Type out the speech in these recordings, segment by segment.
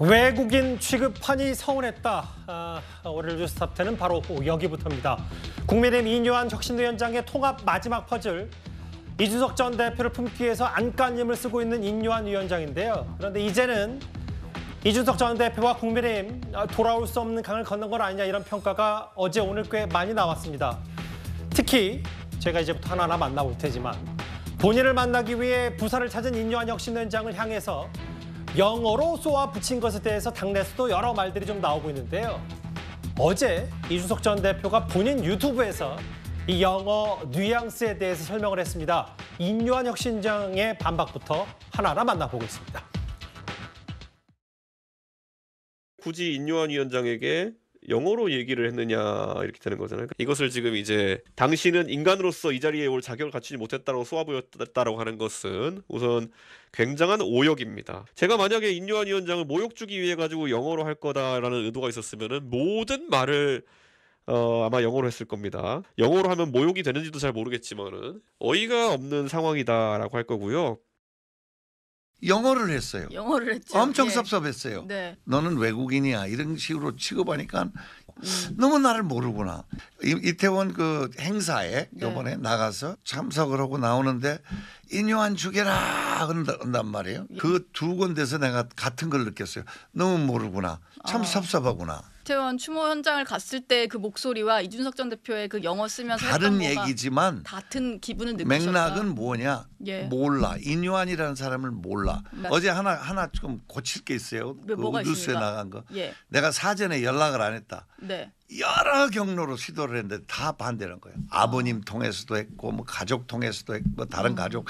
외국인 취급판이 서운했다. 오늘 뉴스 탑10은 바로 여기부터입니다. 국민의힘 이뇨한 혁신위원장의 통합 마지막 퍼즐. 이준석 전 대표를 품기 위해서 안간힘을 쓰고 있는 이뇨한 위원장인데요. 그런데 이제는 이준석 전 대표와 국민의힘 돌아올 수 없는 강을 건넌 건 아니냐, 이런 평가가 어제 오늘 꽤 많이 나왔습니다. 특히 제가 이제부터 하나하나 만나볼 테지만 본인을 만나기 위해 부산을 찾은 이뇨한 혁신위원장을 향해서 영어로 쏘아 붙인 것에 대해서 당내에서도 여러 말들이 좀 나오고 있는데요. 어제 이준석 전 대표가 본인 유튜브에서 이 영어 뉘앙스에 대해서 설명을 했습니다. 이뇨한 혁신위원장의 반박부터 하나하나 만나보겠습니다. 굳이 이뇨한 위원장에게 영어로 얘기를 했느냐, 이렇게 되는 거잖아요. 이것을 지금 이제 당신은 인간으로서 이 자리에 올 자격을 갖추지 못했다고 쏘아보였다라고 하는 것은 우선 굉장한 오역입니다. 제가 만약에 이뇨한 위원장을 모욕 주기 위해 가지고 영어로 할 거다라는 의도가 있었으면은 모든 말을 아마 영어로 했을 겁니다. 영어로 하면 모욕이 되는지도 잘 모르겠지만은 어이가 없는 상황이다라고 할 거고요. 영어를 했어요. 영어를 했죠. 엄청 예. 섭섭했어요. 네. 너는 외국인이야, 이런 식으로 취급하니까 너무 나를 모르구나. 이태원 그 행사에 네. 이번에 나가서 참석을 하고 나오는데 인요한 죽여라 한단 말이에요. 예. 그 두 군데서 내가 같은 걸 느꼈어요. 너무 모르구나. 참 섭섭하구나. 이태원 추모 현장을 갔을 때 그 목소리와 이준석 전 대표의 그 영어 쓰면서 다른 했던 거가 얘기지만 같은 기분을 느끼셨다. 맥락은 뭐냐? 예. 몰라. 인요한이라는 사람을 몰라. 어제 하나 좀 고칠 게 있어요. 왜, 뭐가 뉴스에 있습니까? 나간 거. 예. 내가 사전에 연락을 안 했다. 네. 여러 경로로 시도를 했는데 다 반대는 거예요. 아버님 통해서도 했고, 뭐 가족 통해서도 했고, 뭐 다른 가족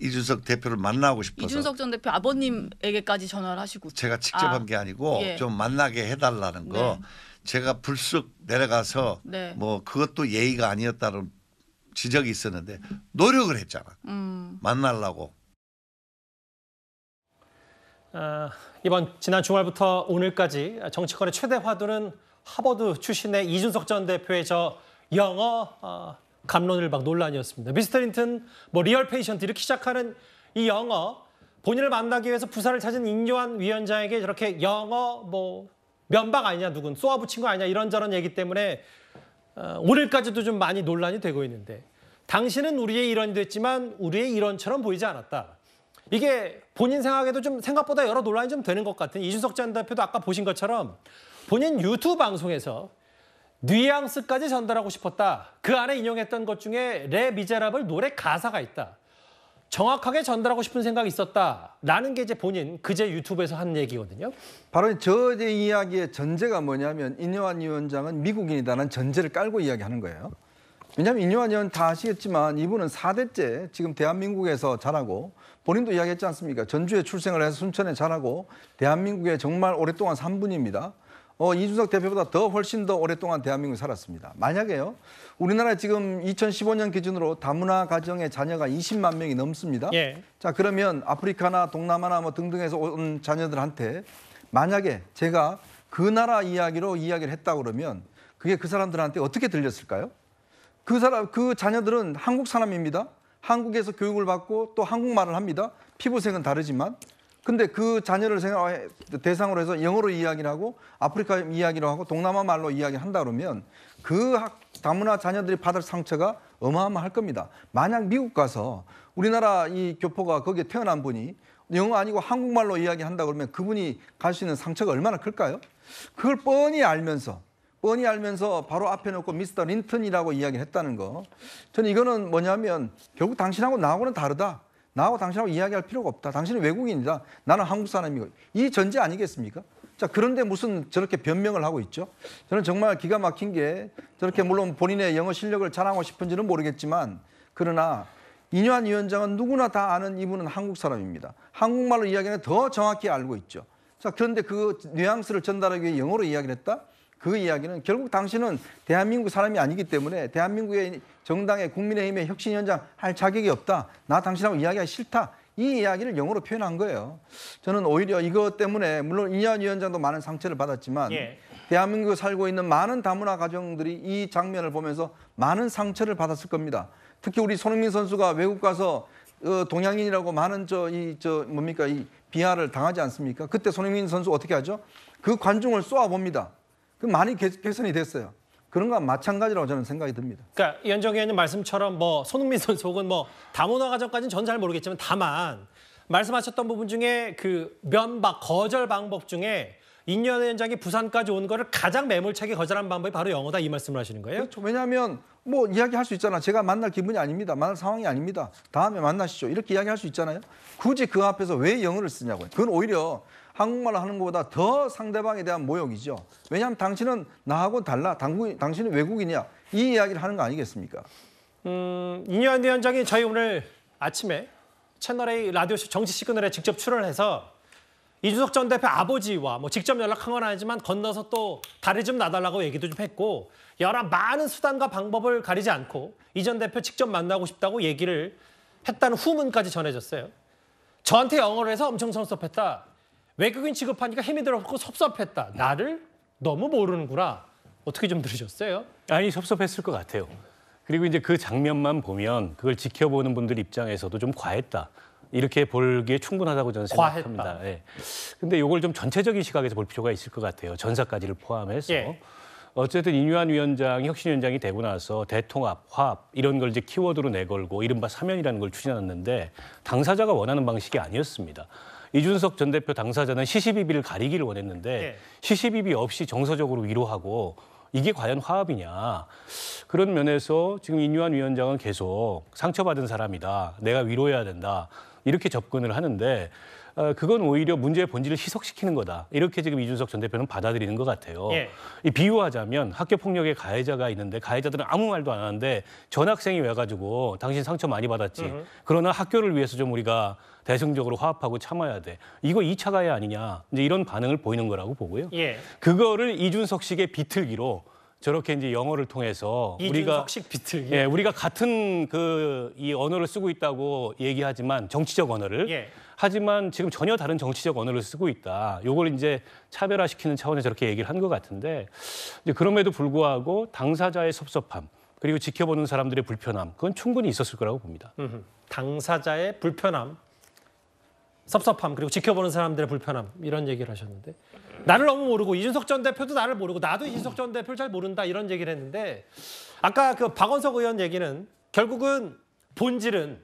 이준석 대표를 만나고 싶어서. 이준석 전 대표 아버님에게까지 전화를 하시고. 제가 직접 한 게 아니고 예. 좀 만나게 해달라는 거. 네. 제가 불쑥 내려가서 네. 뭐 그것도 예의가 아니었다는 지적이 있었는데 노력을 했잖아. 만나려고. 지난 주말부터 오늘까지 정치권의 최대 화두는 하버드 출신의 이준석 전 대표의 영어 갑론을 막 논란이었습니다. 미스터 린튼, 리얼 페이션트 이렇게 시작하는 이 영어, 본인을 만나기 위해서 부산을 찾은 이뇨한 위원장에게 저렇게 영어 면박 아니냐, 누군 쏘아붙인 거 아니냐, 이런저런 얘기 때문에 오늘까지도 좀 많이 논란이 되고 있는데, 당신은 우리의 일원이 됐지만 우리의 일원처럼 보이지 않았다. 이게 본인 생각에도 좀 생각보다 여러 논란이 좀 되는 것 같은 이준석 전 대표도 아까 보신 것처럼 본인 유튜브 방송에서 뉘앙스까지 전달하고 싶었다. 그 안에 인용했던 것 중에 레 미제라블 노래 가사가 있다. 정확하게 전달하고 싶은 생각이 있었다라는 게 이제 본인 그제 유튜브에서 한 얘기거든요. 바로 저 이야기의 전제가 뭐냐면 이뇨한 위원장은 미국인이다는 전제를 깔고 이야기하는 거예요. 왜냐하면 이뇨한 위원 다 아시겠지만 이분은 4대째 지금 대한민국에서 자라고, 본인도 이야기했지 않습니까? 전주에 출생을 해서 순천에 자라고 대한민국에 정말 오랫동안 산 분입니다. 이준석 대표보다 더 훨씬 더 오랫동안 대한민국에 살았습니다. 만약에요, 우리나라에 지금 2015년 기준으로 다문화 가정의 자녀가 20만 명이 넘습니다. 예. 자, 그러면 아프리카나 동남아나 등등에서 온 자녀들한테 만약에 제가 그 나라 이야기로 이야기를 했다고 그러면 그게 그 사람들한테 어떻게 들렸을까요? 그 자녀들은 한국 사람입니다. 한국에서 교육을 받고 또 한국말을 합니다. 피부색은 다르지만. 근데 그 자녀를 대상으로 해서 영어로 이야기를 하고 아프리카 이야기를 하고 동남아 말로 이야기를 한다 그러면 그 다문화 자녀들이 받을 상처가 어마어마할 겁니다. 만약 미국 가서 우리나라 이 교포가 거기에 태어난 분이 영어 아니고 한국말로 이야기한다 그러면 그분이 갈 수 있는 상처가 얼마나 클까요? 그걸 뻔히 알면서 바로 앞에 놓고 미스터 린턴이라고 이야기를 했다는 거. 저는 이거는 뭐냐면 결국 당신하고 나하고는 다르다. 나하고 당신하고 이야기할 필요가 없다. 당신은 외국인이다. 나는 한국 사람이고. 이 전제 아니겠습니까? 자, 그런데 무슨 저렇게 변명을 하고 있죠? 저는 정말 기가 막힌 게 저렇게 물론 본인의 영어 실력을 자랑하고 싶은지는 모르겠지만 그러나 이뇨한 위원장은 누구나 다 아는 이분은 한국 사람입니다. 한국말로 이야기하는 더 정확히 알고 있죠. 자, 그런데 그 뉘앙스를 전달하기 위해 영어로 이야기를 했다? 그 이야기는 결국 당신은 대한민국 사람이 아니기 때문에 대한민국의 정당의 국민의힘의 혁신위원장 할 자격이 없다. 나 당신하고 이야기하기 싫다. 이 이야기를 영어로 표현한 거예요. 저는 오히려 이것 때문에 물론 이뇨한 위원장도 많은 상처를 받았지만 대한민국에 살고 있는 많은 다문화 가정들이 이 장면을 보면서 많은 상처를 받았을 겁니다. 특히 우리 손흥민 선수가 외국 가서 동양인이라고 많은 이 비하를 당하지 않습니까? 그때 손흥민 선수 어떻게 하죠? 그 관중을 쏘아봅니다. 그 많이 개선이 됐어요. 그런 거와 마찬가지라고 저는 생각이 듭니다. 그러니까 이현정 의원님 말씀처럼 뭐 손흥민 선수 혹은 뭐 다문화 가정까지는 전 잘 모르겠지만 다만 말씀하셨던 부분 중에 그 면박 거절 방법 중에 인유한 위원장이 부산까지 온 거를 가장 매몰차게 거절한 방법이 바로 영어다 이 말씀을 하시는 거예요? 그렇죠. 왜냐하면 뭐 이야기할 수 있잖아. 제가 만날 기분이 아닙니다. 만날 상황이 아닙니다. 다음에 만나시죠. 이렇게 이야기할 수 있잖아요. 굳이 그 앞에서 왜 영어를 쓰냐고요. 그건 오히려 한국말을 하는 것보다 더 상대방에 대한 모욕이죠. 왜냐하면 당신은 나하고 달라. 당신은 외국인이야. 이 이야기를 하는 거 아니겠습니까? 인유한 위원장이 저희 오늘 아침에 채널A 라디오쇼 정치 시그널에 직접 출연해서 이준석 전 대표 아버지와 뭐 직접 연락한 건 아니지만 건너서 또 다리 좀 놔달라고 얘기도 좀 했고 여러 많은 수단과 방법을 가리지 않고 이 전 대표 직접 만나고 싶다고 얘기를 했다는 후문까지 전해졌어요. 저한테 영어를 해서 엄청 섭섭했다. 외국인 취급하니까 힘이 들었고 섭섭했다. 나를 너무 모르는구나. 어떻게 좀 들으셨어요? 아니 섭섭했을 것 같아요. 그리고 이제 그 장면만 보면 그걸 지켜보는 분들 입장에서도 좀 과했다. 이렇게 볼기에 충분하다고 저는 생각합니다. 예. 근데 이걸 좀 전체적인 시각에서 볼 필요가 있을 것 같아요. 전사까지를 포함해서. 예. 어쨌든 인유한 위원장이 혁신위원장이 되고 나서 대통합, 화합 이런 걸 이제 키워드로 내걸고 이른바 사면이라는 걸 추진했는데 당사자가 원하는 방식이 아니었습니다. 이준석 전 대표 당사자는 시시비비를 가리기를 원했는데 예. 시시비비 없이 정서적으로 위로하고 이게 과연 화합이냐. 그런 면에서 지금 인유한 위원장은 계속 상처받은 사람이다. 내가 위로해야 된다. 이렇게 접근을 하는데 그건 오히려 문제의 본질을 희석시키는 거다. 이렇게 지금 이준석 전 대표는 받아들이는 것 같아요. 예. 이 비유하자면 학교 폭력의 가해자가 있는데 가해자들은 아무 말도 안 하는데 전학생이 와가지고 당신 상처 많이 받았지. 그러나 학교를 위해서 좀 우리가 대승적으로 화합하고 참아야 돼. 이거 2차 가해 아니냐. 이제 이런 반응을 보이는 거라고 보고요. 예. 그거를 이준석식의 비틀기로 저렇게 이제 영어를 통해서 이준석식 비틀기. 예, 우리가 같은 이 언어를 쓰고 있다고 얘기하지만 정치적 언어를 예. 하지만 지금 전혀 다른 정치적 언어를 쓰고 있다. 요걸 이제 차별화시키는 차원에서 저렇게 얘기를 한 것 같은데 이제 그럼에도 불구하고 당사자의 섭섭함 그리고 지켜보는 사람들의 불편함 그건 충분히 있었을 거라고 봅니다. 당사자의 불편함, 섭섭함 그리고 지켜보는 사람들의 불편함 이런 얘기를 하셨는데 나를 너무 모르고 이준석 전 대표도 나를 모르고 나도 이준석 전 대표를 잘 모른다 이런 얘기를 했는데 아까 그 박원석 의원 얘기는 결국은 본질은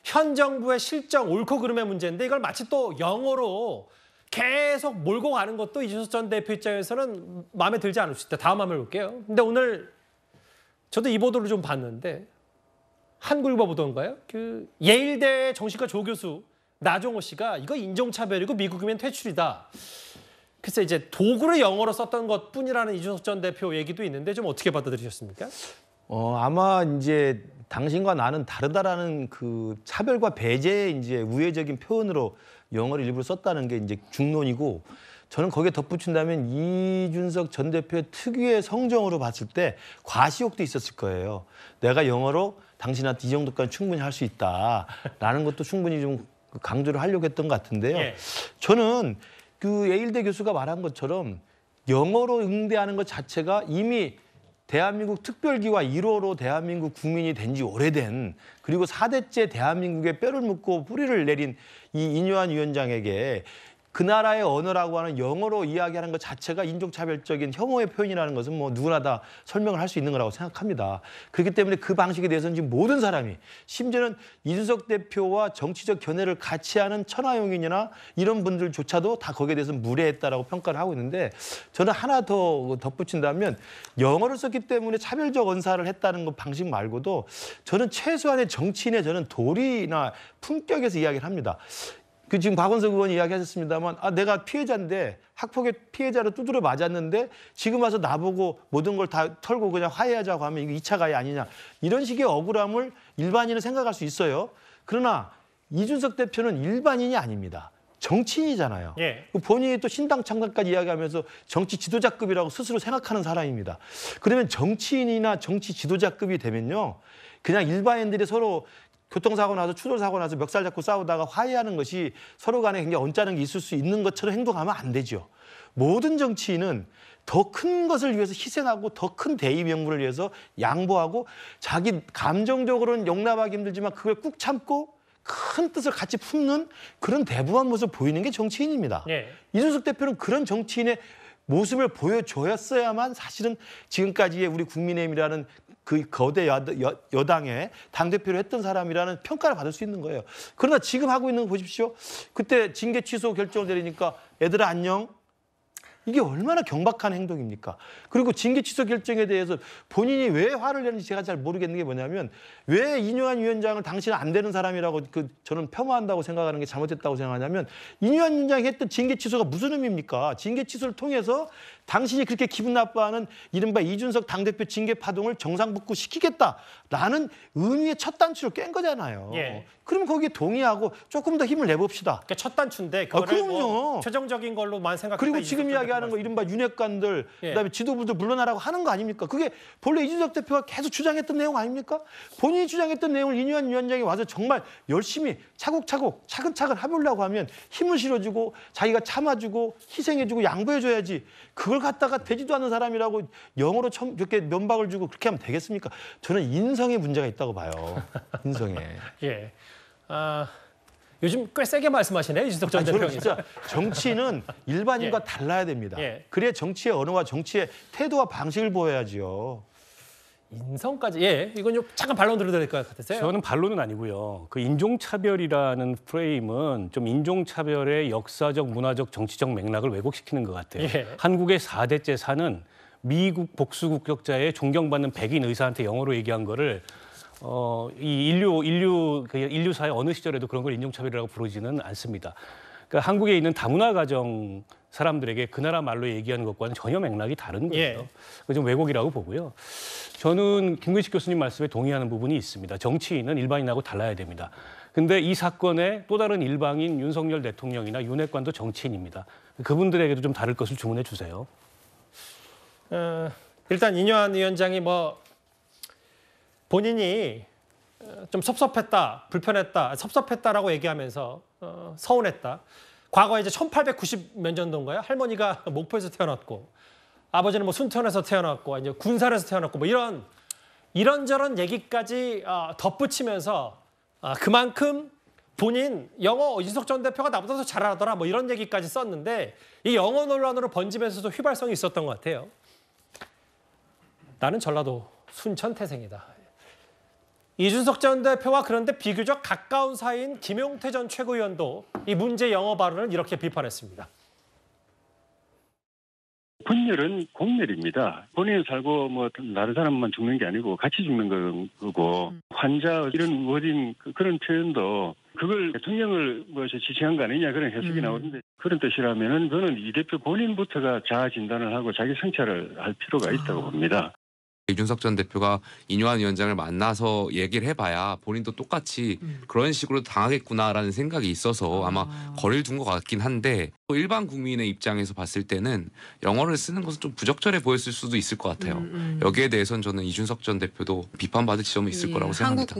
현 정부의 실정 옳고 그름의 문제인데 이걸 마치 또 영어로 계속 몰고 가는 것도 이준석 전 대표 입장에서는 마음에 들지 않을 수 있다. 다음 화면 볼게요. 근데 오늘 저도 이 보도를 좀 봤는데 한국일보 보도인가요? 그 예일대 정신과 조교수 나종호 씨가 이거 인종차별이고 미국이면 퇴출이다. 글쎄 이제 도구를 영어로 썼던 것뿐이라는 이준석 전 대표 얘기도 있는데 좀 어떻게 받아들이셨습니까? 아마 이제 당신과 나는 다르다라는 그 차별과 배제의 이제 우회적인 표현으로 영어를 일부러 썼다는 게 이제 중론이고 저는 거기에 덧붙인다면 이준석 전 대표의 특유의 성정으로 봤을 때 과시욕도 있었을 거예요. 내가 영어로 당신한테 이 정도까지 충분히 할 수 있다라는 것도 충분히 좀 강조를 하려고 했던 것 같은데요. 예. 저는 그 예일대 교수가 말한 것처럼 영어로 응대하는 것 자체가 이미 대한민국 특별기와 1호로 대한민국 국민이 된 지 오래된 그리고 4대째 대한민국에 뼈를 묻고 뿌리를 내린 이 인유한 위원장에게 그 나라의 언어라고 하는 영어로 이야기하는 것 자체가 인종차별적인 혐오의 표현이라는 것은 뭐 누구나 다 설명을 할 수 있는 거라고 생각합니다. 그렇기 때문에 그 방식에 대해서는 지금 모든 사람이 심지어는 이준석 대표와 정치적 견해를 같이 하는 천하용인이나 이런 분들조차도 다 거기에 대해서 무례했다라고 평가를 하고 있는데 저는 하나 더 덧붙인다면 영어를 썼기 때문에 차별적 언사를 했다는 것 방식 말고도 저는 최소한의 정치인의 저는 도리나 품격에서 이야기를 합니다. 그 지금 박원석 의원이 이야기하셨습니다만 내가 피해자인데 학폭의 피해자로 두드려 맞았는데 지금 와서 나보고 모든 걸 다 털고 그냥 화해하자고 하면 이거 2차 가해 아니냐. 이런 식의 억울함을 일반인은 생각할 수 있어요. 그러나 이준석 대표는 일반인이 아닙니다. 정치인이잖아요. 예. 본인이 또 신당 창당까지 이야기하면서 정치 지도자급이라고 스스로 생각하는 사람입니다. 그러면 정치인이나 정치 지도자급이 되면요. 그냥 일반인들이 서로 교통사고 나서 추돌사고 나서 멱살 잡고 싸우다가 화해하는 것이 서로 간에 굉장히 언짢은 게 있을 수 있는 것처럼 행동하면 안 되죠. 모든 정치인은 더 큰 것을 위해서 희생하고 더 큰 대의 명분을 위해서 양보하고 자기 감정적으로는 용납하기 힘들지만 그걸 꾹 참고 큰 뜻을 같이 품는 그런 대부한 모습을 보이는 게 정치인입니다. 예. 이준석 대표는 그런 정치인의 모습을 보여줘야만 사실은 지금까지의 우리 국민의힘이라는 그 거대 여당의 당대표를 했던 사람이라는 평가를 받을 수 있는 거예요. 그러나 지금 하고 있는 거 보십시오. 그때 징계 취소 결정을 내리니까 애들아 안녕. 이게 얼마나 경박한 행동입니까? 그리고 징계 취소 결정에 대해서 본인이 왜 화를 내는지 제가 잘 모르겠는 게 뭐냐면 왜 이뇨한 위원장을 당신은 안 되는 사람이라고 저는 폄하한다고 생각하는 게 잘못됐다고 생각하냐면 이뇨한 위원장이 했던 징계 취소가 무슨 의미입니까? 징계 취소를 통해서 당신이 그렇게 기분 나빠하는 이른바 이준석 당대표 징계 파동을 정상복구 시키겠다라는 의미의 첫 단추를 깬 거잖아요. 예. 그럼 거기에 동의하고 조금 더 힘을 내봅시다. 그러니까 첫 단추인데 그거를 뭐 그럼요. 최종적인 걸로만 생각했다. 그리고 지금 이야기하는 거 이른바 윤핵관들 예. 그다음에 지도부들 물러나라고 하는 거 아닙니까? 그게 본래 이준석 대표가 계속 주장했던 내용 아닙니까? 본인이 주장했던 내용을 이뇨한 위원장이 와서 정말 열심히 차곡차곡 차근차근 해보려고 하면 힘을 실어주고 자기가 참아주고 희생해주고 양보해줘야지 그걸 갖다가 되지도 않는 사람이라고 영어로 이렇게 면박을 주고 그렇게 하면 되겠습니까? 저는 인성에 문제가 있다고 봐요. 인성에. 예. 요즘 꽤 세게 말씀하시네요, 이준석 전 저는 대표님. 진짜 정치는 일반인과 예. 달라야 됩니다. 예. 그래야 정치의 언어와 정치의 태도와 방식을 보여야지요. 인성까지. 예, 이건 좀 잠깐 반론 들어야 될 것 같으세요? 저는 반론은 아니고요. 그 인종차별이라는 프레임은 좀 인종차별의 역사적, 문화적, 정치적 맥락을 왜곡시키는 것 같아요. 예. 한국의 4대째 사는 미국 복수 국적자의 존경받는 백인 의사한테 영어로 얘기한 거를 이 인류사의 어느 시절에도 그런 걸 인종차별이라고 부르지는 않습니다. 그러니까 한국에 있는 다문화 가정 사람들에게 그 나라 말로 얘기하는 것과는 전혀 맥락이 다른 거예요. 예. 그건 좀 왜곡이라고 보고요. 저는 김근식 교수님 말씀에 동의하는 부분이 있습니다. 정치인은 일반인하고 달라야 됩니다. 근데 이 사건의 또 다른 일방인 윤석열 대통령이나 윤핵관도 정치인입니다. 그분들에게도 좀 다를 것을 주문해 주세요. 일단 이뇨한 위원장이 본인이 좀 섭섭했다, 불편했다, 섭섭했다라고 얘기하면서 서운했다. 과거에 이제 1890 몇 년도인가요? 할머니가 목포에서 태어났고 아버지는 뭐 순천에서 태어났고 이제 군산에서 태어났고 뭐 이런저런 얘기까지 덧붙이면서 그만큼 본인 영어 이준석 전 대표가 나보다 더 잘하더라 뭐 이런 얘기까지 썼는데 이 영어 논란으로 번지면서도 휘발성이 있었던 것 같아요. 나는 전라도 순천 태생이다. 이준석 전 대표와 그런데 비교적 가까운 사이인 김용태 전 최고위원도 이 문제 영어 발언을 이렇게 비판했습니다. 분열은 공멸입니다. 본인이 살고 뭐 다른 사람만 죽는 게 아니고 같이 죽는 거고 환자 이런 워딩 그런 표현도 그걸 대통령을 지칭한 거 아니냐 그런 해석이 나오는데 그런 뜻이라면은 그거는 이 대표 본인부터가 자아 진단을 하고 자기 성찰을 할 필요가 있다고 봅니다. 이준석 전 대표가 이뇨한 위원장을 만나서 얘기를 해봐야 본인도 똑같이 그런 식으로 당하겠구나라는 생각이 있어서 아마 거리를 둔 것 같긴 한데 일반 국민의 입장에서 봤을 때는 영어를 쓰는 것은 좀 부적절해 보였을 수도 있을 것 같아요. 여기에 대해서는 저는 이준석 전 대표도 비판받을 지점이 있을 거라고 생각합니다.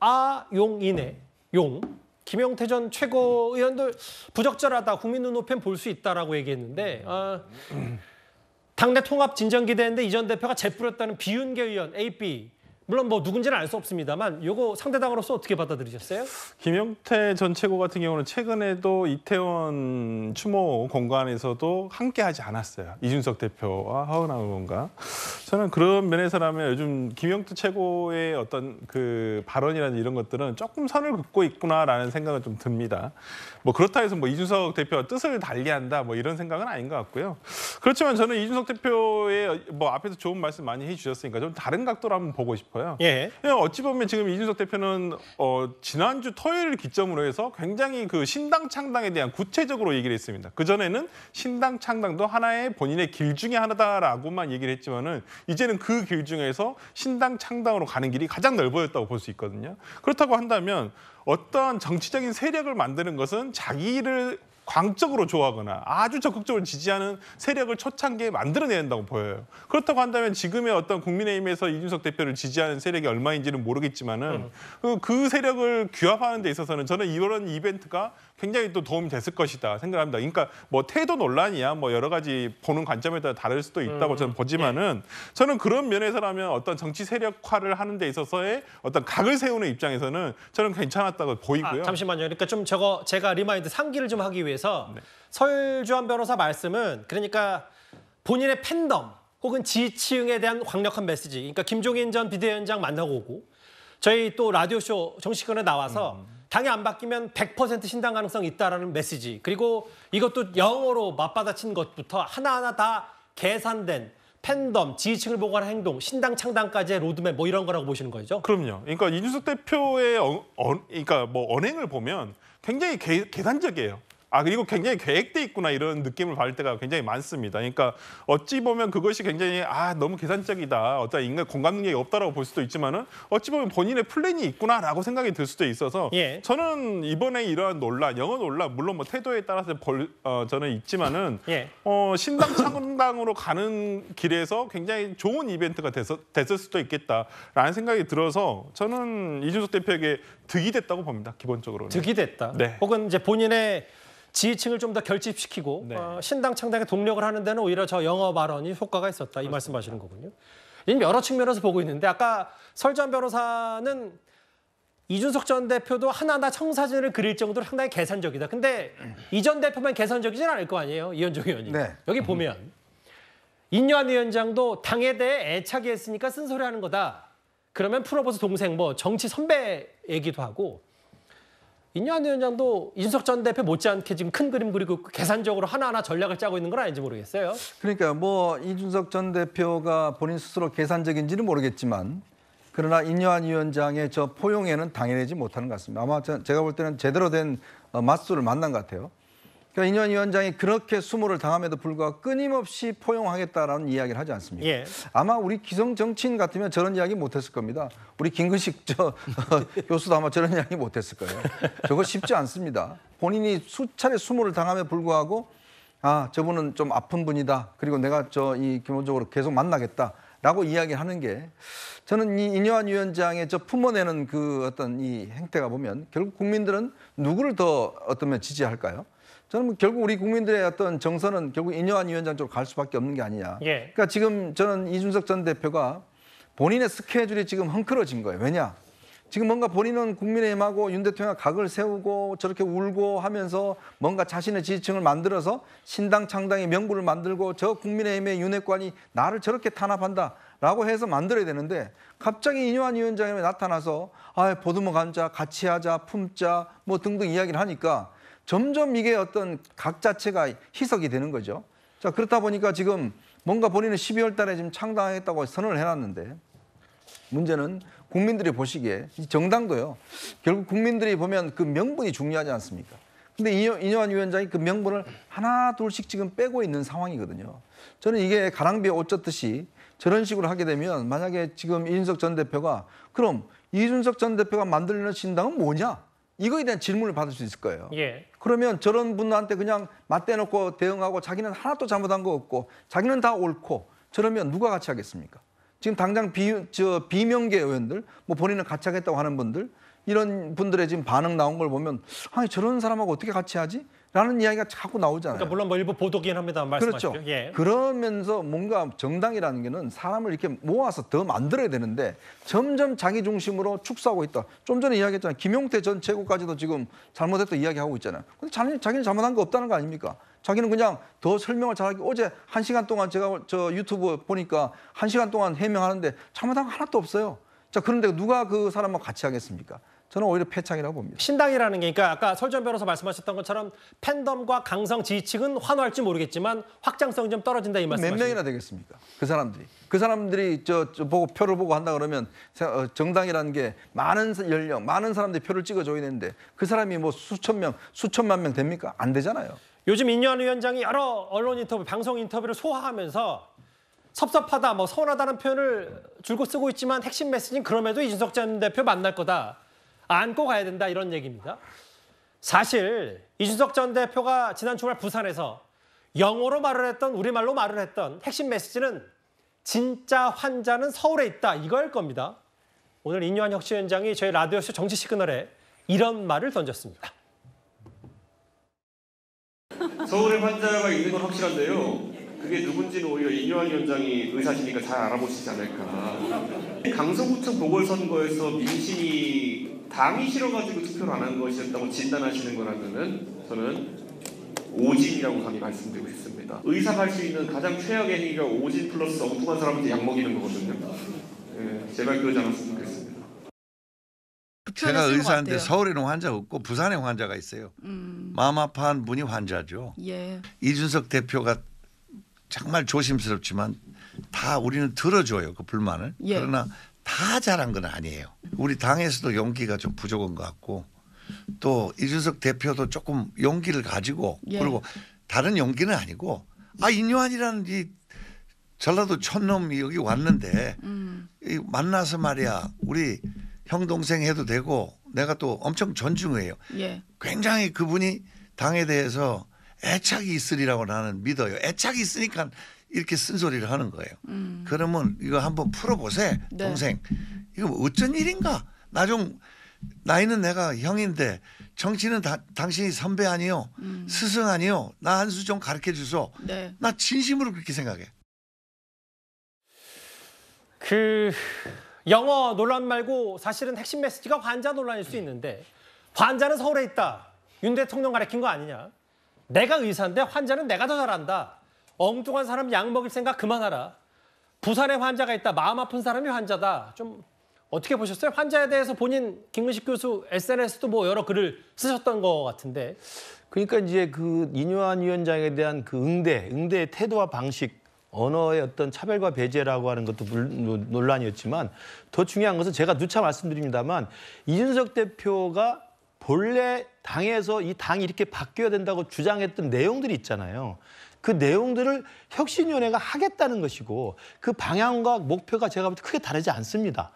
천아용이네. 용. 김용태 전 최고위원도 부적절하다. 국민 눈높이는 볼 수 있다라고 얘기했는데 당내 통합 진전기대인데 이 전 대표가 재뿌렸다는 비윤계 의원 AB. 물론 뭐 누군지는 알 수 없습니다만 이거 상대당으로서 어떻게 받아들이셨어요? 김용태 전 최고 같은 경우는 최근에도 이태원 추모 공간에서도 함께하지 않았어요. 이준석 대표와 하은하 의원과. 저는 그런 면에서라면 요즘 김용태 최고의 어떤 그 발언이라든지 이런 것들은 조금 선을 긋고 있구나라는 생각은 좀 듭니다. 뭐 그렇다 해서 뭐 이준석 대표가 뜻을 달리한다 뭐 이런 생각은 아닌 것 같고요. 그렇지만 저는 이준석 대표의 뭐 앞에서 좋은 말씀 많이 해주셨으니까 좀 다른 각도로 한번 보고 싶어요. 예. 어찌 보면 지금 이준석 대표는 지난주 토요일을 기점으로 해서 굉장히 그 신당 창당에 대한 구체적으로 얘기를 했습니다. 그전에는 신당 창당도 하나의 본인의 길 중에 하나다라고만 얘기를 했지만은 이제는 그 길 중에서 신당 창당으로 가는 길이 가장 넓어졌다고 볼 수 있거든요. 그렇다고 한다면 어떤 정치적인 세력을 만드는 것은 자기를 광적으로 좋아하거나 아주 적극적으로 지지하는 세력을 초창기에 만들어내야 된다고 보여요. 그렇다고 한다면 지금의 어떤 국민의힘에서 이준석 대표를 지지하는 세력이 얼마인지는 모르겠지만은 그 세력을 규합하는 데 있어서는 저는 이런 이벤트가 굉장히 또 도움이 됐을 것이다 생각합니다. 그러니까 뭐 태도 논란이야 뭐 여러 가지 보는 관점에 따라 다를 수도 있다고 저는 보지만은 저는 그런 면에서라면 어떤 정치 세력화를 하는 데 있어서의 어떤 각을 세우는 입장에서는 저는 괜찮았다고 보이고요. 잠시만요. 그러니까 좀 제가 리마인드 상기를 좀 하기 위해서 설주환 변호사 말씀은 그러니까 본인의 팬덤 혹은 지지층에 대한 강력한 메시지. 그러니까 김종인 전 비대위원장 만나고 오고 저희 또 라디오쇼 정치권에 나와서 당이 안 바뀌면 100% 신당 가능성이 있다라는 메시지. 그리고 이것도 영어로 맞받아친 것부터 하나하나 다 계산된 팬덤, 지지층을 보고하는 행동, 신당 창당까지의 로드맵 뭐 이런 거라고 보시는 거죠? 그럼요. 그러니까 이준석 대표의 그러니까 뭐 언행을 보면 굉장히 계산적이에요. 그리고 굉장히 계획돼 있구나 이런 느낌을 받을 때가 굉장히 많습니다. 그러니까 어찌 보면 그것이 굉장히 너무 계산적이다. 어떤 인간 공감 능력이 없다라고 볼 수도 있지만은 어찌 보면 본인의 플랜이 있구나라고 생각이 들 수도 있어서 저는 이번에 이러한 논란, 영어 논란 물론 뭐 태도에 따라서 저는 있지만은 신당 창당으로 가는 길에서 굉장히 좋은 이벤트가 됐을 수도 있겠다라는 생각이 들어서 저는 이준석 대표에게 득이 됐다고 봅니다. 기본적으로는. 득이 됐다. 네. 혹은 이제 본인의 지지층을 좀 더 결집시키고 신당 창당에 동력을 하는 데는 오히려 저 영어 발언이 효과가 있었다. 이 말씀하시는 거군요. 이미 여러 측면에서 보고 있는데 아까 설주환 변호사는 이준석 전 대표도 하나하나 청사진을 그릴 정도로 상당히 계산적이다. 근데 이 전 대표만 계산적이진 않을 거 아니에요. 이현종 의원님. 여기 보면 인요한 위원장도 당에 대해 애착이 했으니까 쓴소리하는 거다. 그러면 프로보스 동생 뭐 정치 선배 얘기도 하고 인요한 위원장도 이준석 전 대표 못지않게 지금 큰 그림 그리고 계산적으로 하나하나 전략을 짜고 있는 건 아닌지 모르겠어요. 그러니까 뭐 이준석 전 대표가 본인 스스로 계산적인지는 모르겠지만 그러나 인요한 위원장의 저 포용에는 당해내지 못하는 것 같습니다. 아마 제가 볼 때는 제대로 된 맞수를 만난 것 같아요. 그러니까 인요한 위원장이 그렇게 수모를 당함에도 불구하고 끊임없이 포용하겠다라는 이야기를 하지 않습니까? 아마 우리 기성 정치인 같으면 저런 이야기 못했을 겁니다. 우리 김근식 교수도 아마 저런 이야기 못했을 거예요. 저거 쉽지 않습니다. 본인이 수차례 수모를 당함에도 불구하고 저분은 좀 아픈 분이다. 그리고 내가 이 기본적으로 계속 만나겠다라고 이야기하는 게 저는 이 인요한 위원장의 품어내는 그 어떤 이 행태가 보면 결국 국민들은 누구를 더 어떤 면 지지할까요? 저는 결국 우리 국민들의 어떤 정서는 결국 인요한 위원장 쪽으로 갈 수밖에 없는 게 아니냐. 그러니까 지금 저는 이준석 전 대표가 본인의 스케줄이 지금 헝클어진 거예요. 왜냐? 지금 뭔가 본인은 국민의힘하고 윤 대통령과 각을 세우고 저렇게 울고 하면서 뭔가 자신의 지지층을 만들어서 신당 창당의 명분을 만들고 저 국민의힘의 윤핵관이 나를 저렇게 탄압한다라고 해서 만들어야 되는데 갑자기 인요한 위원장이 나타나서 보듬어 간자, 같이 하자, 품자 뭐 등등 이야기를 하니까 점점 이게 어떤 각 자체가 희석이 되는 거죠. 자, 그렇다 보니까 지금 뭔가 본인은 12월 달에 지금 창당하겠다고 선언을 해놨는데 문제는 국민들이 보시기에 이 정당도요. 결국 국민들이 보면 그 명분이 중요하지 않습니까? 근데 인요한 위원장이 그 명분을 하나 둘씩 지금 빼고 있는 상황이거든요. 저는 이게 가랑비에 옷 젖듯이 저런 식으로 하게 되면 만약에 지금 이준석 전 대표가 그럼 이준석 전 대표가 만들려는 신당은 뭐냐? 이거에 대한 질문을 받을 수 있을 거예요. 그러면 저런 분한테 그냥 맞대놓고 대응하고 자기는 하나도 잘못한 거 없고 자기는 다 옳고 저러면 누가 같이 하겠습니까? 지금 당장 비명계 의원들, 뭐 본인은 같이 하겠다고 하는 분들 이런 분들의 지금 반응 나온 걸 보면 저런 사람하고 어떻게 같이 하지? 라는 이야기가 자꾸 나오잖아요. 그러니까 물론 뭐 일부 보도긴 합니다. 말씀하시죠. 그렇죠. 그러면서 뭔가 정당이라는 게는 사람을 이렇게 모아서 더 만들어야 되는데 점점 자기 중심으로 축소하고 있다. 좀 전에 이야기했잖아요. 김용태 전 최고까지도 지금 잘못했다 이야기하고 있잖아요. 근데 자기는 잘못한 거 없다는 거 아닙니까? 자기는 그냥 더 설명을 잘하기 어제 1시간 동안 제가 유튜브 보니까 1시간 동안 해명하는데 잘못한 거 하나도 없어요. 자, 그런데 누가 그 사람하고 같이 하겠습니까? 저는 오히려 패착이라고 봅니다. 신당이라는 게 그러니까 아까 설주환 변호사 말씀하셨던 것처럼 팬덤과 강성 지지층은 환호할지 모르겠지만 확장성이 좀 떨어진다 이 말씀이시죠? 몇 명이나 되겠습니까? 그 사람들이 보고 표를 보고 한다 그러면 정당이라는 게 많은 연령, 많은 사람들이 표를 찍어줘야 되는데 그 사람이 뭐 수천만 명 됩니까? 안 되잖아요. 요즘 인요한 위원장이 여러 언론 인터뷰, 방송 인터뷰를 소화하면서 섭섭하다, 뭐 서운하다는 표현을 줄곧 쓰고 있지만 핵심 메시지는 그럼에도 이준석 전 대표 만날 거다. 안고 가야 된다 이런 얘기입니다. 사실 이준석 전 대표가 지난 주말 부산에서 영어로 말을 했던 우리말로 말을 했던 핵심 메시지는 진짜 환자는 서울에 있다 이거일 겁니다. 오늘 인요한 혁신위원장이 저희 라디오쇼 정치 시그널에 이런 말을 던졌습니다. 서울에 환자가 있는 건 확실한데요. 그게 누군지는 오히려 인요한 위원장이 의사시니까 잘 알아보시지 않을까. 강서구청 보궐선거에서 민심이 당이 싫어가지고 투표를 안 한 것이었다고 진단하시는 거라면은 저는 오진이라고 감히 말씀드리고 싶습니다. 의사가 할 수 있는 가장 최악의 행위가 오진 플러스 엉뚱한 사람한테 약 먹이는 거거든요. 예, 제발 그러지 않았으면 좋겠습니다. 제가 의사인데 서울에는 환자 없고 부산에 환자가 있어요. 마음 아파한 분이 환자죠. 예. 이준석 대표가 정말 조심스럽지만 다 우리는 들어줘요. 그 불만을. 예. 그러나 다 잘한 건 아니에요. 우리 당에서도 용기가 좀 부족한 것 같고 또 이준석 대표도 조금 용기를 가지고 예. 그리고 다른 용기는 아니고 인요한이라는 이 전라도 촌놈이 여기 왔는데 이 만나서 말이야 우리 형 동생 해도 되고 내가 또 엄청 존중해요. 예. 굉장히 그분이 당에 대해서 애착이 있으리라고 나는 믿어요. 애착이 있으니까 이렇게 쓴소리를 하는 거예요. 그러면 이거 한번 풀어보세요. 네. 동생. 이거 어쩐 일인가? 나이는 내가 형인데 정치는 당신이 선배 아니요. 스승 아니요. 나 한 수 좀 가르쳐 주소. 네. 나 진심으로 그렇게 생각해. 영어 논란 말고 사실은 핵심 메시지가 환자 논란일 수 있는데 환자는 서울에 있다. 윤 대통령 가르친 거 아니냐. 내가 의사인데 환자는 내가 더 잘한다. 엉뚱한 사람 약 먹일 생각 그만하라. 부산에 환자가 있다. 마음 아픈 사람이 환자다. 좀 어떻게 보셨어요? 환자에 대해서 본인 김근식 교수 SNS도 뭐 여러 글을 쓰셨던 것 같은데. 그러니까 이제 그 인요한 위원장에 대한 그 응대의 태도와 방식, 언어의 어떤 차별과 배제라고 하는 것도 논란이었지만 더 중요한 것은 제가 누차 말씀드립니다만 이준석 대표가 본래 당에서 이 당이 이렇게 바뀌어야 된다고 주장했던 내용들이 있잖아요. 그 내용들을 혁신위원회가 하겠다는 것이고 그 방향과 목표가 제가 볼 때 크게 다르지 않습니다.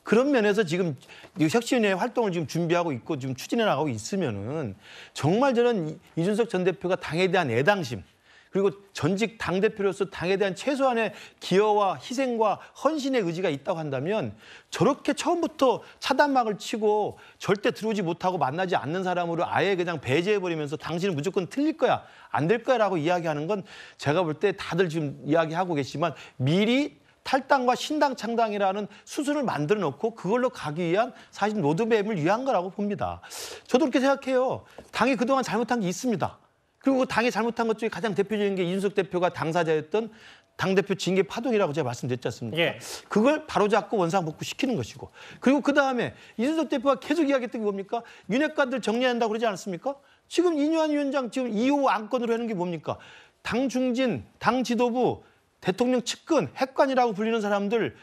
그런 면에서 지금 혁신위원회 활동을 지금 준비하고 있고 지금 추진해 나가고 있으면은 정말 저는 이준석 전 대표가 당에 대한 애당심 그리고 전직 당대표로서 당에 대한 최소한의 기여와 희생과 헌신의 의지가 있다고 한다면 저렇게 처음부터 차단막을 치고 절대 들어오지 못하고 만나지 않는 사람으로 아예 그냥 배제해버리면서 당신은 무조건 틀릴 거야, 안 될 거야라고 이야기하는 건 제가 볼 때 다들 지금 이야기하고 계시지만 미리 탈당과 신당 창당이라는 수순을 만들어 놓고 그걸로 가기 위한 사실 로드맵을 위한 거라고 봅니다. 저도 그렇게 생각해요. 당이 그동안 잘못한 게 있습니다. 그리고 당이 잘못한 것 중에 가장 대표적인 게 이준석 대표가 당사자였던 당대표 징계 파동이라고 제가 말씀드렸지 않습니까? 예. 그걸 바로잡고 원상복구시키는 것이고. 그리고 그다음에 이준석 대표가 계속 이야기했던 게 뭡니까? 윤핵관들 정리한다고 그러지 않았습니까? 지금 인요한 위원장 지금 2호 안건으로 하는 게 뭡니까? 당 중진, 당 지도부, 대통령 측근, 핵관이라고 불리는 사람들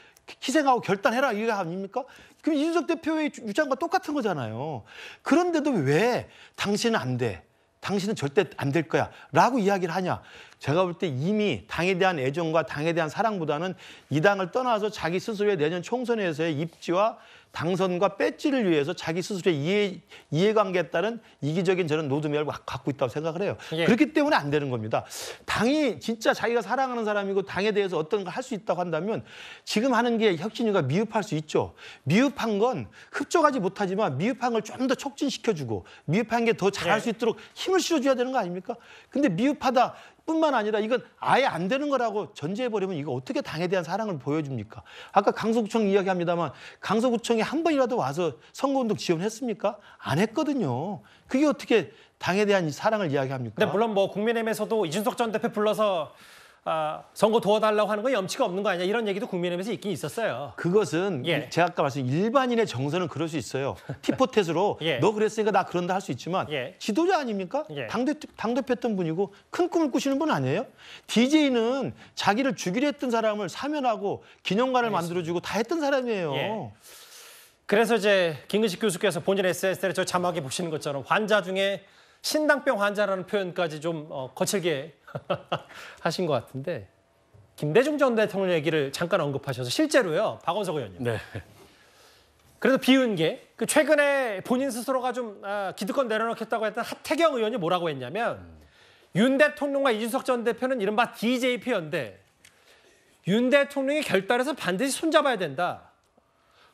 희생하고 결단해라 이거 아닙니까? 그럼 이준석 대표의 주장과 똑같은 거잖아요. 그런데도 왜 당신은 안 돼? 당신은 절대 안 될 거야 라고 이야기를 하냐. 제가 볼 때 이미 당에 대한 애정과 당에 대한 사랑보다는 이 당을 떠나서 자기 스스로의 내년 총선에서의 입지와 당선과 배지를 위해서 자기 스스로의 이해관계에 따른 이기적인 저는 노드맵을 갖고 있다고 생각을 해요. 예. 그렇기 때문에 안 되는 겁니다. 당이 진짜 자기가 사랑하는 사람이고 당에 대해서 어떤 걸 할 수 있다고 한다면 지금 하는 게 혁신위가 미흡할 수 있죠. 미흡한 건 흡족하지 못하지만 미흡한 걸 좀 더 촉진시켜주고 미흡한 게 더 잘할 수 있도록 힘을 실어줘야 되는 거 아닙니까? 근데 미흡하다 뿐만 아니라 이건 아예 안 되는 거라고 전제해버리면 이거 어떻게 당에 대한 사랑을 보여줍니까? 아까 강서구청 이야기합니다만 강서구청에 한 번이라도 와서 선거운동 지원했습니까? 안 했거든요. 그게 어떻게 당에 대한 사랑을 이야기합니까? 근데 물론 뭐 국민의힘에서도 이준석 전 대표 불러서 선거 도와달라고 하는 건 염치가 없는 거 아니냐 이런 얘기도 국민의힘에서 있긴 있었어요. 그것은 예. 제가 아까 말씀드린 일반인의 정서는 그럴 수 있어요. 티포텟으로 예. 너 그랬으니까 나 그런다 할 수 있지만 예. 지도자 아닙니까? 예. 당대표였던 분이고 큰 꿈을 꾸시는 분 아니에요? DJ는 자기를 죽이려 했던 사람을 사면하고 기념관을 만들어주고 다 했던 사람이에요. 예. 그래서 이제 김근식 교수께서 본인 SNS에 저 자막에 보시는 것처럼 환자 중에 신당병 환자라는 표현까지 좀 거칠게 하신 것 같은데 김대중 전 대통령 얘기를 잠깐 언급하셔서 실제로요. 박원석 의원님. 네. 그래도 비운 게 그 최근에 본인 스스로가 좀 기득권 내려놓겠다고 했던 하태경 의원이 뭐라고 했냐면 윤 대통령과 이준석 전 대표는 이른바 DJP 연대. 윤 대통령이 결단해서 반드시 손잡아야 된다.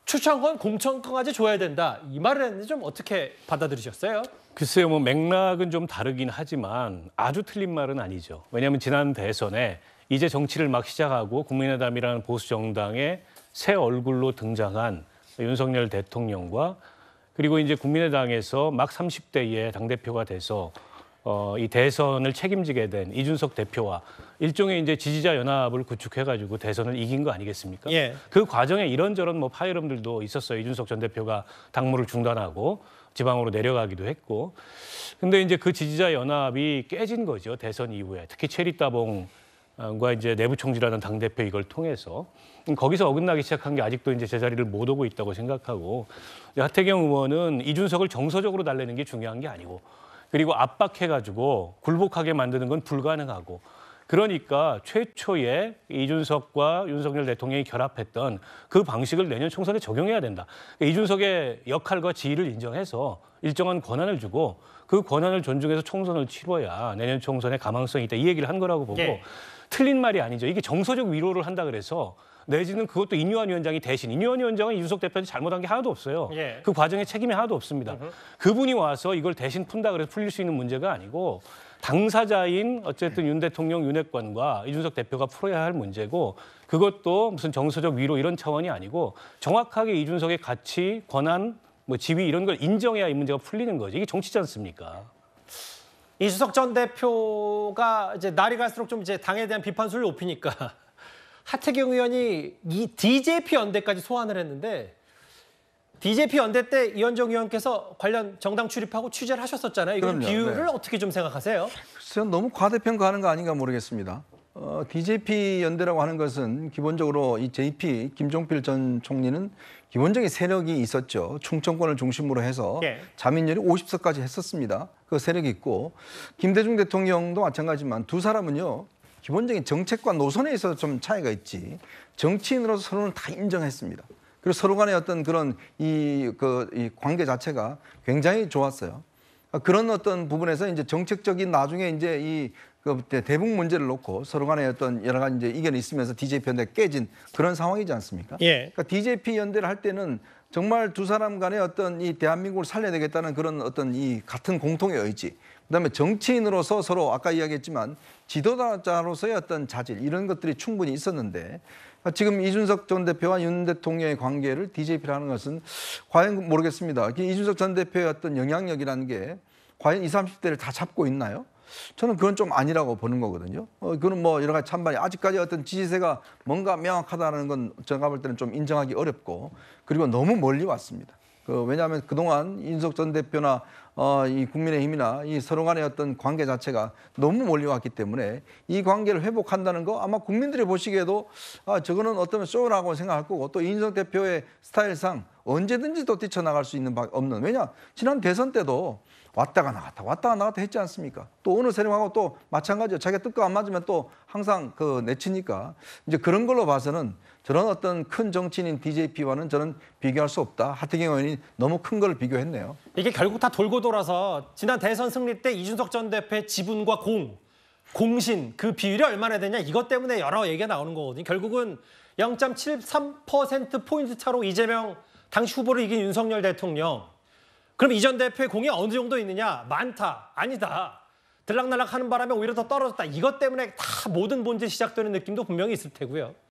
추천권, 공천권까지 줘야 된다. 이 말을 했는데 좀 어떻게 받아들이셨어요? 글쎄요, 뭐 맥락은 좀 다르긴 하지만 아주 틀린 말은 아니죠. 왜냐하면 지난 대선에 이제 정치를 막 시작하고 국민의당이라는 보수 정당의 새 얼굴로 등장한 윤석열 대통령과 그리고 이제 국민의당에서 막 30대의 당대표가 돼서 이 대선을 책임지게 된 이준석 대표와 일종의 이제 지지자 연합을 구축해가지고 대선을 이긴 거 아니겠습니까? 예. 그 과정에 이런저런 뭐 파열음들도 있었어요. 이준석 전 대표가 당무를 중단하고 지방으로 내려가기도 했고. 근데 이제 그 지지자 연합이 깨진 거죠. 대선 이후에. 특히 체리따봉과 이제 내부 총질하는 당대표 이걸 통해서. 거기서 어긋나기 시작한 게 아직도 이제 제자리를 못 오고 있다고 생각하고 하태경 의원은 이준석을 정서적으로 달래는 게 중요한 게 아니고 그리고 압박해가지고 굴복하게 만드는 건 불가능하고 그러니까 최초에 이준석과 윤석열 대통령이 결합했던 그 방식을 내년 총선에 적용해야 된다. 이준석의 역할과 지위를 인정해서 일정한 권한을 주고 그 권한을 존중해서 총선을 치러야 내년 총선에 가망성이 있다. 이 얘기를 한 거라고 보고 예. 틀린 말이 아니죠. 이게 정서적 위로를 한다 그래서 내지는 그것도 인유한 위원장이 대신 인유한 위원장은 이준석 대표한테 잘못한 게 하나도 없어요. 예. 그 과정에 책임이 하나도 없습니다. 그분이 와서 이걸 대신 푼다 그래서 풀릴 수 있는 문제가 아니고 당사자인 어쨌든 윤 대통령 윤핵관과 이준석 대표가 풀어야 할 문제고 그것도 무슨 정서적 위로 이런 차원이 아니고 정확하게 이준석의 가치, 권한, 뭐 지위 이런 걸 인정해야 이 문제가 풀리는 거죠. 이게 정치지 않습니까? 이준석 전 대표가 이제 날이 갈수록 좀 이제 당에 대한 비판 수를 높이니까 하태경 의원이 이 DJP 연대까지 소환을 했는데 DJP 연대 때 이현정 의원께서 관련 정당 출입하고 취재를 하셨었잖아요. 이건 그럼요. 비율을 네. 어떻게 좀 생각하세요? 글쎄요, 너무 과대평가하는 거 아닌가 모르겠습니다. DJP 연대라고 하는 것은 기본적으로 이 JP 김종필 전 총리는 기본적인 세력이 있었죠. 충청권을 중심으로 해서 예. 자민련이 50석까지 했었습니다. 그 세력이 있고 김대중 대통령도 마찬가지지만 두 사람은요. 기본적인 정책과 노선에 있어서 좀 차이가 있지 정치인으로서 서로는 다 인정했습니다. 그리고 서로 간의 어떤 그런 이 관계 자체가 굉장히 좋았어요. 그런 어떤 부분에서 이제 정책적인 나중에 이제 그 대북 문제를 놓고 서로 간에 어떤 여러 가지 이제 이견이 있으면서 DJP 연대가 깨진 그런 상황이지 않습니까? 예. 그러니까 DJP 연대를 할 때는 정말 두 사람 간의 어떤 이 대한민국을 살려야 되겠다는 그런 어떤 이 같은 공통의 의지, 그다음에 정치인으로서 서로 아까 이야기했지만 지도자로서의 어떤 자질 이런 것들이 충분히 있었는데 지금 이준석 전 대표와 윤 대통령의 관계를 DJP라는 것은 과연 모르겠습니다. 이준석 전 대표의 어떤 영향력이라는 게 과연 20, 30대를 다 잡고 있나요? 저는 그건 좀 아니라고 보는 거거든요. 그건 뭐 여러 가지 찬반이 아직까지 어떤 지지세가 뭔가 명확하다는 건 제가 볼 때는 좀 인정하기 어렵고 그리고 너무 멀리 왔습니다. 왜냐하면 그동안 이준석 전 대표나 이 국민의힘이나 이 서로 간의 어떤 관계 자체가 너무 멀리 왔기 때문에 이 관계를 회복한다는 거 아마 국민들이 보시기에도 저거는 어떤 쇼라고 생각할 거고 또 이준석 대표의 스타일상 언제든지 또 뛰쳐나갈 수 있는 밖에 없는 왜냐 지난 대선 때도 왔다가 나갔다 했지 않습니까? 또 어느 세력하고 또 마찬가지죠. 자기가 뜻과 안 맞으면 또 항상 내치니까 이제 그런 걸로 봐서는 저런 어떤 큰 정치인인 DJP와는 저는 비교할 수 없다. 하태경 의원이 너무 큰 걸 비교했네요. 이게 결국 다 돌고 돌아서 지난 대선 승리 때 이준석 전 대표의 지분과 공신 그 비율이 얼마나 되냐 이것 때문에 여러 얘기가 나오는 거거든요. 결국은 0.73%포인트 차로 이재명 당시 후보를 이긴 윤석열 대통령. 그럼 이 전 대표의 공이 어느 정도 있느냐? 많다. 아니다. 들락날락 하는 바람에 오히려 더 떨어졌다. 이것 때문에 다 모든 본질 시작되는 느낌도 분명히 있을 테고요.